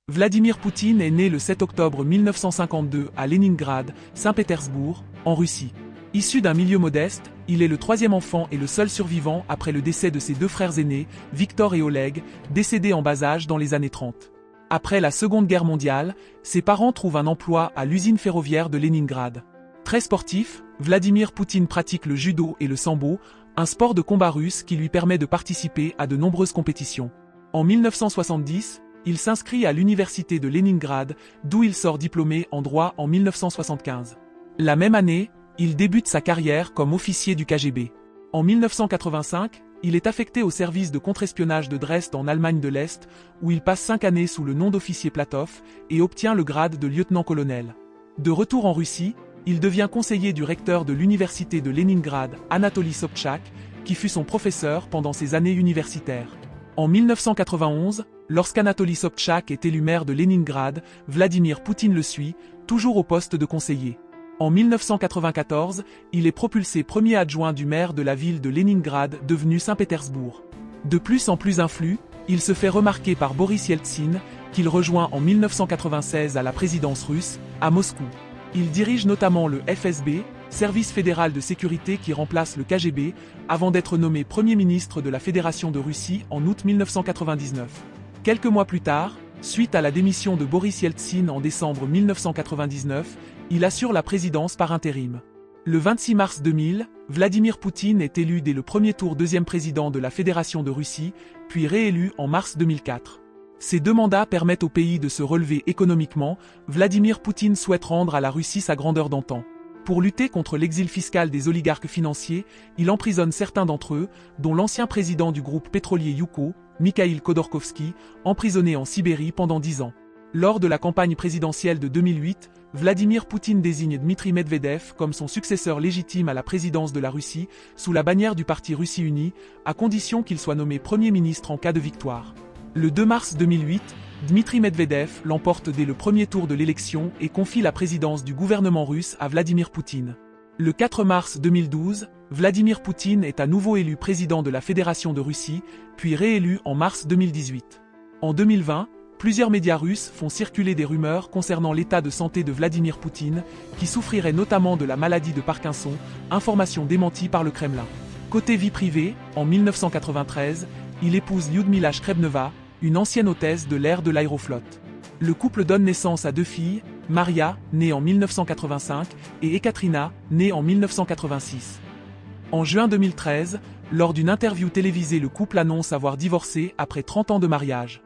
Vladimir Poutine est né le 7 octobre 1952 à Leningrad, Saint-Pétersbourg, en Russie. Issu d'un milieu modeste, il est le troisième enfant et le seul survivant après le décès de ses deux frères aînés, Victor et Oleg, décédés en bas âge dans les années 30. Après la Seconde Guerre mondiale, ses parents trouvent un emploi à l'usine ferroviaire de Leningrad. Très sportif, Vladimir Poutine pratique le judo et le sambo, un sport de combat russe qui lui permet de participer à de nombreuses compétitions. En 1970, il s'inscrit à l'université de Leningrad, d'où il sort diplômé en droit en 1975. La même année, il débute sa carrière comme officier du KGB. En 1985, il est affecté au service de contre-espionnage de Dresde en Allemagne de l'Est, où il passe 5 années sous le nom d'officier Platov et obtient le grade de lieutenant-colonel. De retour en Russie, il devient conseiller du recteur de l'université de Leningrad, Anatoly Sobchak, qui fut son professeur pendant ses années universitaires. En 1991, lorsqu'Anatoly Sobchak est élu maire de Leningrad, Vladimir Poutine le suit, toujours au poste de conseiller. En 1994, il est propulsé premier adjoint du maire de la ville de Leningrad, devenu Saint-Pétersbourg. De plus en plus influent, il se fait remarquer par Boris Yeltsin, qu'il rejoint en 1996 à la présidence russe, à Moscou. Il dirige notamment le FSB, Service fédéral de sécurité qui remplace le KGB, avant d'être nommé Premier ministre de la Fédération de Russie en août 1999. Quelques mois plus tard, suite à la démission de Boris Yeltsin en décembre 1999, il assure la présidence par intérim. Le 26 mars 2000, Vladimir Poutine est élu dès le premier tour deuxième président de la Fédération de Russie, puis réélu en mars 2004. Ces deux mandats permettent au pays de se relever économiquement. Vladimir Poutine souhaite rendre à la Russie sa grandeur d'antan. Pour lutter contre l'exil fiscal des oligarques financiers, il emprisonne certains d'entre eux, dont l'ancien président du groupe pétrolier Yuko, Mikhail Khodorkovsky, emprisonné en Sibérie pendant 10 ans. Lors de la campagne présidentielle de 2008, Vladimir Poutine désigne Dmitri Medvedev comme son successeur légitime à la présidence de la Russie, sous la bannière du parti Russie Unie, à condition qu'il soit nommé Premier ministre en cas de victoire. Le 2 mars 2008, Dmitri Medvedev l'emporte dès le premier tour de l'élection et confie la présidence du gouvernement russe à Vladimir Poutine. Le 4 mars 2012, Vladimir Poutine est à nouveau élu président de la Fédération de Russie, puis réélu en mars 2018. En 2020, plusieurs médias russes font circuler des rumeurs concernant l'état de santé de Vladimir Poutine, qui souffrirait notamment de la maladie de Parkinson, information démentie par le Kremlin. Côté vie privée, en 1993, il épouse Lyudmila Shkrebneva, une ancienne hôtesse de l'ère de l'Aéroflotte. Le couple donne naissance à 2 filles, Maria, née en 1985, et Ekaterina, née en 1986. En juin 2013, lors d'une interview télévisée, le couple annonce avoir divorcé après 30 ans de mariage.